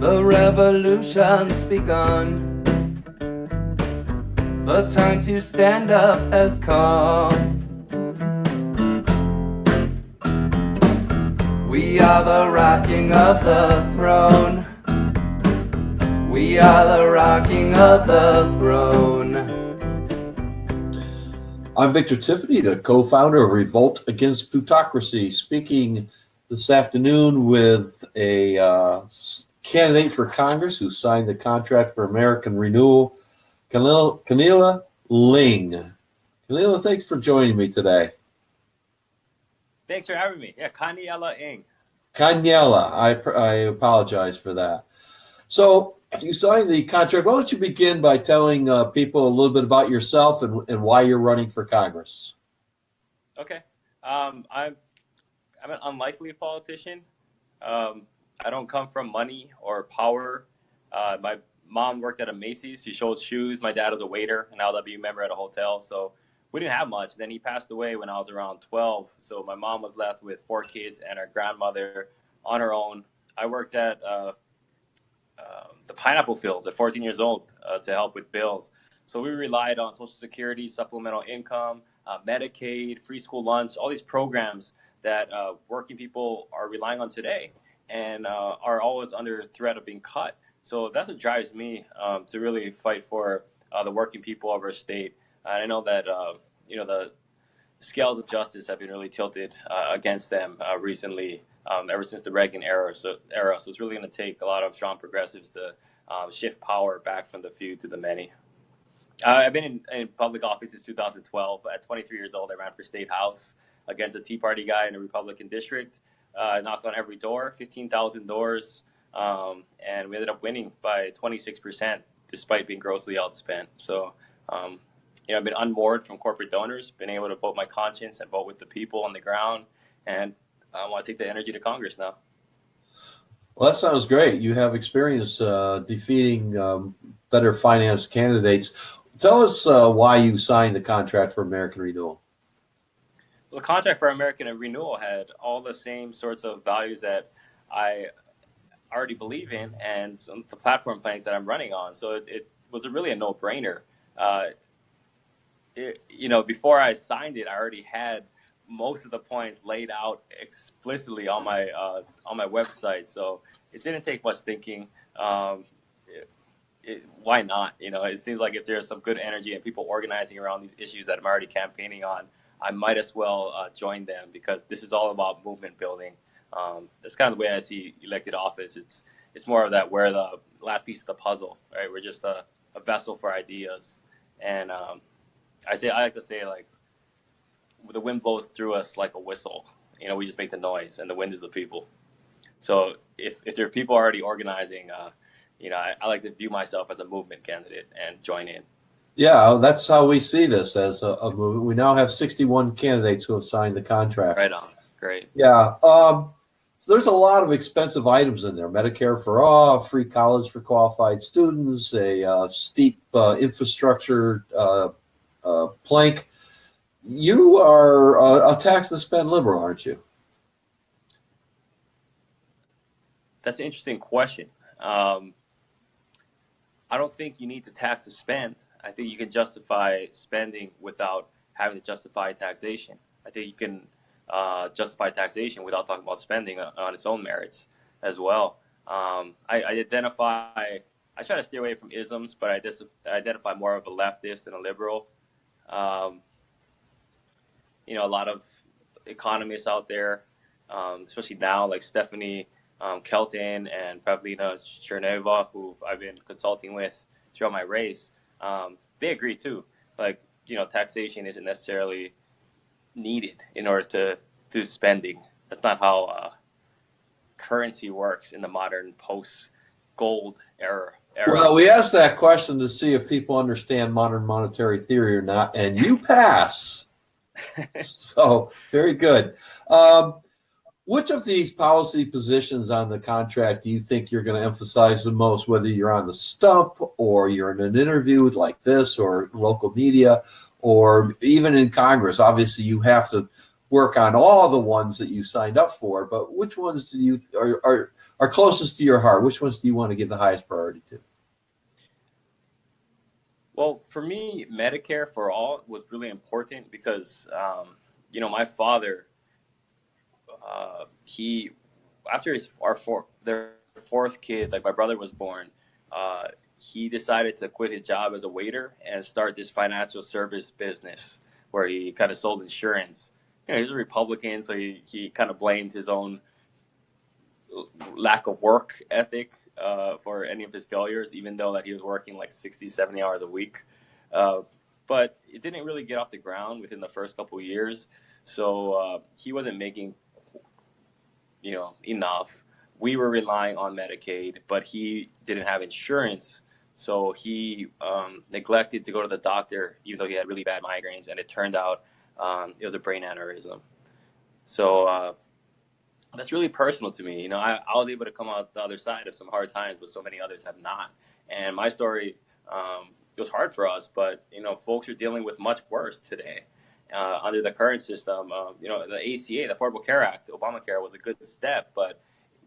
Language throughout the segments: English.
The revolution's begun. The time to stand up has come. We are the rocking of the throne. We are the rocking of the throne. I'm Victor Tiffany, the co-founder of Revolt Against Plutocracy, speaking this afternoon with a candidate for Congress who signed the contract for American Renewal, Kaniela Ling. Kaniela, thanks for joining me today. Thanks for having me. Yeah, Kaniela Ing. Kaniela, I apologize for that. So you signed the contract. Why don't you begin by telling people a little bit about yourself and why you're running for Congress? Okay. I'm an unlikely politician. I don't come from money or power. My mom worked at a Macy's. She sold shoes. My dad was a waiter, an LW member at a hotel. So we didn't have much. Then he passed away when I was around 12. So my mom was left with 4 kids and her grandmother on her own. I worked at the pineapple fields at 14 years old to help with bills. So we relied on Social Security, supplemental income, Medicaid, free school lunch, all these programs that working people are relying on today and are always under threat of being cut. So that's what drives me to really fight for the working people of our state. And I know that the scales of justice have been really tilted against them recently, ever since the Reagan era. So it's really going to take a lot of strong progressives to shift power back from the few to the many. I've been in public office since 2012. At 23 years old, I ran for state house against a Tea Party guy in a Republican district. Knocked on every door, 15,000 doors, and we ended up winning by 26%, despite being grossly outspent. So, I've been unmoored from corporate donors, been able to vote my conscience and vote with the people on the ground, and I want to take the energy to Congress now. Well, that sounds great. You have experience defeating better financed candidates. Tell us why you signed the contract for American Renewal. Well, the contract for American Renewal had all the same sorts of values that I already believe in and the platform plans that I'm running on. So it was really a no-brainer. Before I signed it, I already had most of the points laid out explicitly on my website. So it didn't take much thinking. Why not? It seems like if there's some good energy and people organizing around these issues that I'm already campaigning on, I might as well join them, because this is all about movement building. That's kind of the way I see elected office. It's more of that, we're the last piece of the puzzle, right? We're just a vessel for ideas. And I like to say, like, the wind blows through us like a whistle. We just make the noise, and the wind is the people. So if there are people already organizing, I like to view myself as a movement candidate and join in. Yeah, that's how we see this, as a movement. We now have 61 candidates who have signed the contract. Right on. Great. Yeah. So there's a lot of expensive items in there. Medicare for all, free college for qualified students, a steep infrastructure plank. You are a tax and spend liberal, aren't you? That's an interesting question. I don't think you need to tax to spend. I think you can justify spending without having to justify taxation. I think you can justify taxation without talking about spending on its own merits as well. I try to stay away from isms, but I identify more of a leftist than a liberal. A lot of economists out there, especially now, like Stephanie Kelton and Pavlina Cherneva, who I've been consulting with throughout my race, they agree too. Like, taxation isn't necessarily needed in order to do spending. That's not how currency works in the modern post-gold era. Well, we asked that question to see if people understand modern monetary theory or not, and you pass. So, very good. Which of these policy positions on the contract do you think you're going to emphasize the most, whether you're on the stump or you're in an interview like this or local media or even in Congress? Obviously, you have to work on all the ones that you signed up for, but which ones do you are closest to your heart? Which ones do you want to give the highest priority to? Well, for me, Medicare for all was really important because, my father, he, after their fourth kid, like my brother was born, uh, he decided to quit his job as a waiter and start this financial service business where he kind of sold insurance. He was a Republican, so he kind of blamed his own lack of work ethic for any of his failures, even though that he was working like 60, 70 hours a week. Uh, but it didn't really get off the ground within the first couple of years. So he wasn't making, enough. We were relying on Medicaid, but he didn't have insurance. So he neglected to go to the doctor, even though he had really bad migraines. And it turned out it was a brain aneurysm. So that's really personal to me. I was able to come out the other side of some hard times, but so many others have not. And my story, it was hard for us, but folks are dealing with much worse today. Under the current system, the ACA, the Affordable Care Act, Obamacare was a good step, but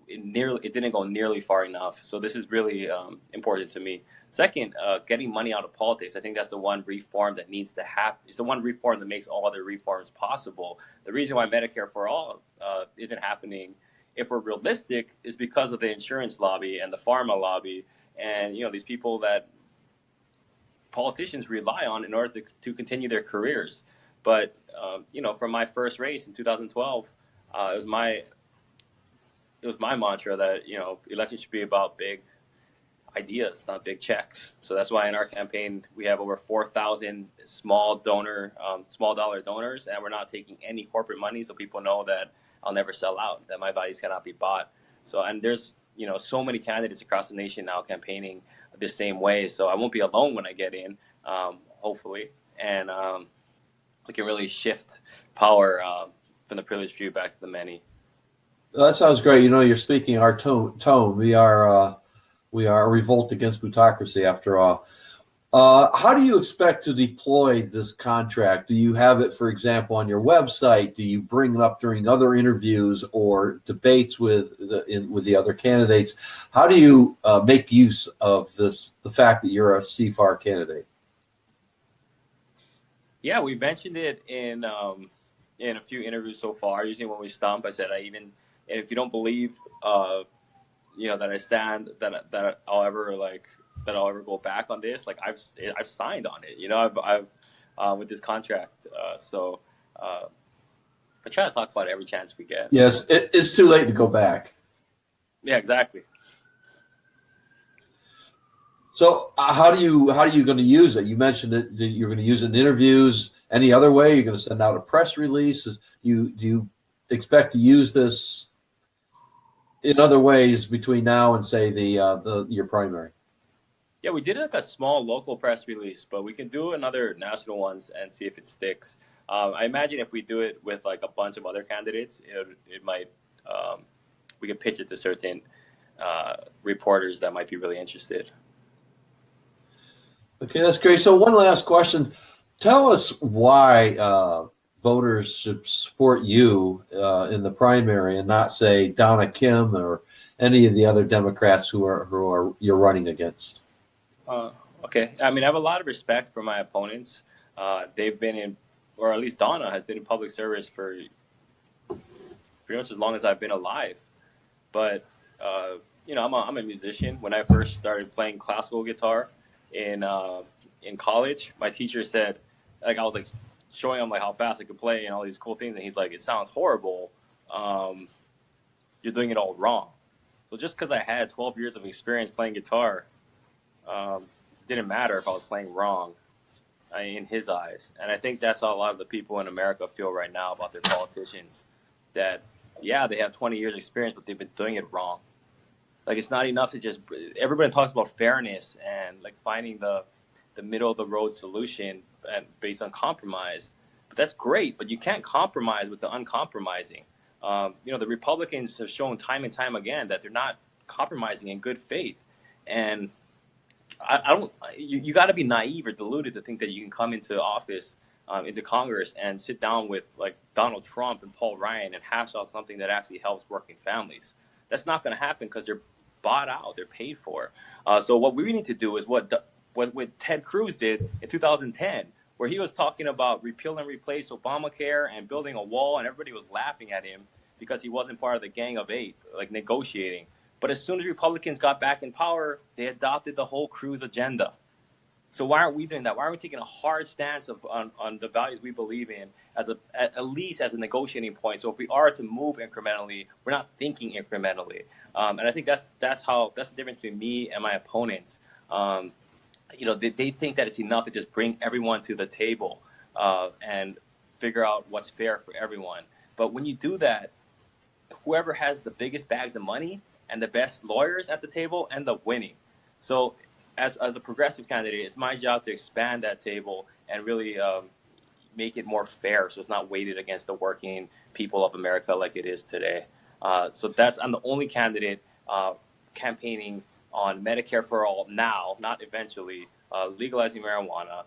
it didn't go nearly far enough. So this is really important to me. Second, getting money out of politics. I think that's the one reform that needs to happen. It's the one reform that makes all other reforms possible. The reason why Medicare for all isn't happening, if we're realistic, is because of the insurance lobby and the pharma lobby, and these people that politicians rely on in order to continue their careers. But from my first race in 2012, it was my mantra that elections should be about big ideas, not big checks. So that's why in our campaign we have over 4,000 small dollar donors, and we're not taking any corporate money, so people know that I'll never sell out, that my values cannot be bought. So, and there's so many candidates across the nation now campaigning the same way. So I won't be alone when I get in, hopefully, and we can really shift power from the privileged few back to the many. That sounds great. You're speaking our tone. We are a revolt against plutocracy, after all. How do you expect to deploy this contract? Do you have it, for example, on your website? Do you bring it up during other interviews or debates with the other candidates? How do you make use of the fact that you're a CFAR candidate? Yeah, we mentioned it in a few interviews so far. Usually when we stump, I said and if you don't believe that I stand that I'll ever go back on this, like I've signed on it. I've with this contract. So I try to talk about it every chance we get. Yes, it's too late to go back. Yeah, exactly. So how are you going to use it? You mentioned that you're going to use it in interviews. Any other way? You're going to send out a press release? Do you expect to use this in other ways between now and, say, your primary? Yeah, we did like a small local press release, but we can do another national ones and see if it sticks. I imagine if we do it with like a bunch of other candidates, it might we can pitch it to certain reporters that might be really interested. Okay, that's great. So one last question. Tell us why voters should support you in the primary and not, say, Donna Kim or any of the other Democrats who are you're running against. Okay. I mean, I have a lot of respect for my opponents. They've been or at least Donna has been in public service for pretty much as long as I've been alive. But I'm a musician. When I first started playing classical guitar in college, my teacher said, I was like showing him like how fast I could play and all these cool things, and he's like, "It sounds horrible. You're doing it all wrong." So just because I had 12 years of experience playing guitar, didn't matter if I was playing wrong in his eyes. And I think that's how a lot of the people in America feel right now about their politicians. That they have 20 years experience, but they've been doing it wrong. Like, it's not enough to just, everybody talks about fairness and like finding the middle of the road solution and based on compromise. But that's great, but you can't compromise with the uncompromising. The Republicans have shown time and time again that they're not compromising in good faith. And you got to be naive or deluded to think that you can come into office, into Congress, and sit down with like Donald Trump and Paul Ryan and hash out something that actually helps working families. That's not going to happen because they're bought out, they're paid for. So what we need to do is what Ted Cruz did in 2010, where he was talking about repeal and replace Obamacare and building a wall, and everybody was laughing at him because he wasn't part of the Gang of Eight, like negotiating. But as soon as Republicans got back in power, they adopted the whole Cruz agenda. So why aren't we doing that? Why aren't we taking a hard stance on the values we believe in at least as a negotiating point? So if we are to move incrementally, we're not thinking incrementally. And I think that's the difference between me and my opponents. They think that it's enough to just bring everyone to the table and figure out what's fair for everyone. But when you do that, whoever has the biggest bags of money and the best lawyers at the table end up winning. So as a progressive candidate, it's my job to expand that table and really make it more fair, so it's not weighted against the working people of America like it is today. So I'm the only candidate campaigning on Medicare for all now, not eventually, legalizing marijuana,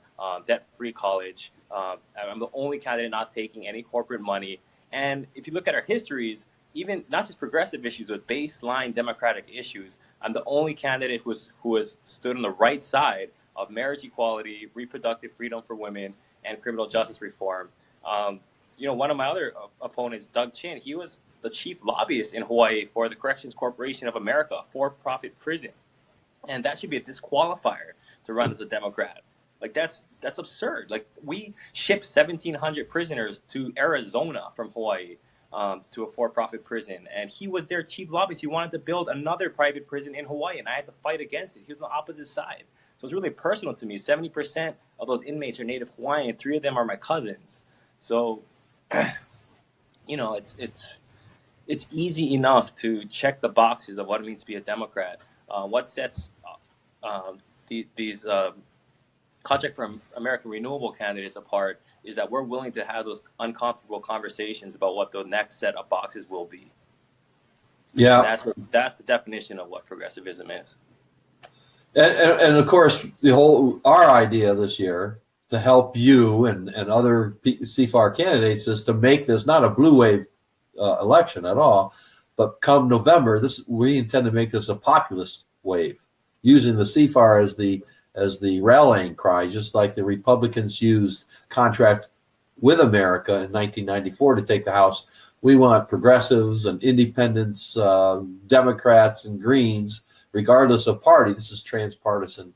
debt-free college. I'm the only candidate not taking any corporate money. And if you look at our histories, even not just progressive issues, but baseline democratic issues, I'm the only candidate who has stood on the right side of marriage equality, reproductive freedom for women, and criminal justice reform. One of my other opponents, Doug Chin, he was the chief lobbyist in Hawaii for the Corrections Corporation of America, a for-profit prison. And that should be a disqualifier to run as a Democrat. Like, that's absurd. Like, we shipped 1,700 prisoners to Arizona from Hawaii to a for-profit prison. And he was their chief lobbyist. He wanted to build another private prison in Hawaii, and I had to fight against it. He was on the opposite side. So it's really personal to me. 70% of those inmates are Native Hawaiian. 3 of them are my cousins. So, it's easy enough to check the boxes of what it means to be a Democrat. What sets these Project for American Renewable candidates apart is that we're willing to have those uncomfortable conversations about what the next set of boxes will be. Yeah. And that's the definition of what progressivism is. And of course, our idea this year to help you and other CFAR candidates is to make this not a blue wave election at all, but come November, we intend to make this a populist wave, using the CFAR as the rallying cry, just like the Republicans used contract with America in 1994 to take the House. We want progressives and independents, Democrats and Greens, regardless of party. This is transpartisan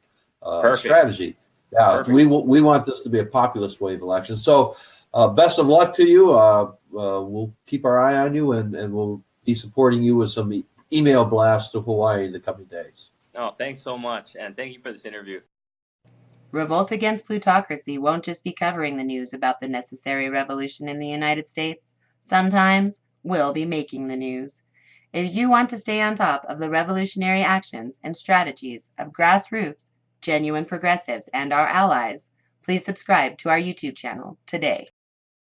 strategy. Yeah, we want this to be a populist wave election. So best of luck to you. We'll keep our eye on you, and we'll be supporting you with some email blasts to Hawaii in the coming days. Oh, thanks so much, and thank you for this interview. Revolt Against Plutocracy won't just be covering the news about the necessary revolution in the United States. Sometimes we'll be making the news. If you want to stay on top of the revolutionary actions and strategies of grassroots, genuine progressives, and our allies, please subscribe to our YouTube channel today.